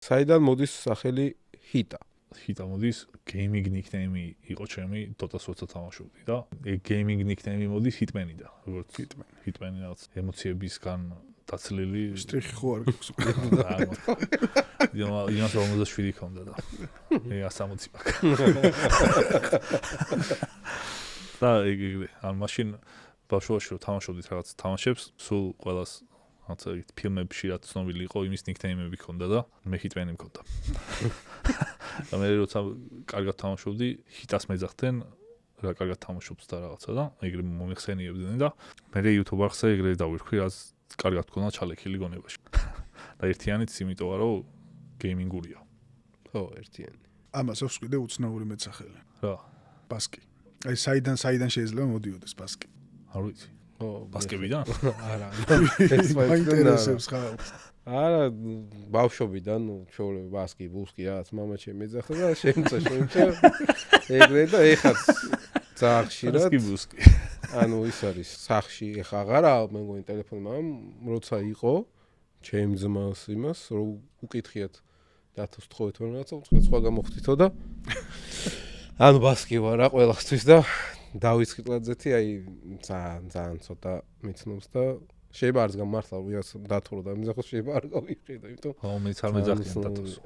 საიდან მოდის სახელი ჰიტა? ჰიტა მოდის gaming nickname იყო ჩემი Dota-ს როცა თამაშობდი და ეგ gaming nickname მოდის hitman-იდან. როგორც hitman-ი რაღაც ემოციებისგან დაცლილი შტრიხი ხო არ გქოს. იმას 57 ქონდა და მე 160 მაქვს. და ეგ ან მაშინ ბავშვობაში რომ თამაშობდით რაღაც თამაშებს, სულ ყველას რაღაცა ფილმებში რაც ცნობილი იყო, იმის nickname-ები ქონდა და მე hitman-ი მქონდა. და მე როცა კარგად თამაშობდი, ჰიტას მეძახდნენ, რა კარგად თამაშობს და რაღაცა და ეგრე მომიხსენიებდნენ და მე YouTube-არხზე ეგრე დავირქვი, რაც კარგად მქონდა ჩალექილი გონებაში. და ერთიანიც იმიტომ რომ გეიმინგურია. ხო, ერთიანი. ამას აქვს კიდე უცნაური მეცახელი. რა? ბასკი. აი საიდან შეიძლება მოდიოდეს ბასკი? არ ვიცი. ხო, ბასკებიდან? არა. მაინტერესებს ხალხს. არა, ბავშვობიდან, ჩვეულებრივ ბასკი, ბუსკი რაღაც მამაჩემი ეძახდა და შემცა. ეგრე და ეხაც ძალიან ხშირად. ბასკი ბუსკი. ანუ ის არის სახში, ეხა აღარა, მე მგონი ტელეფონი მაგრამ როცა იყო ჩემ ძმას იმას, რომ უკითხიათ დათოს თხოვეთ რომ რაღაცა უცხოეთ სხვა გამოხდითო და ანუ ბასკი ვარ რა ყველასთვის და დავით ხიტლაძეთი აი ძალიან ცოტა მიცნობს და შეიძლება არც გამართლა ვიღაც დათო რომ დამიზახოს შეიძლება არ გავიყიდო იმიტომ ხო მეც არ მეძახდნენ დათოს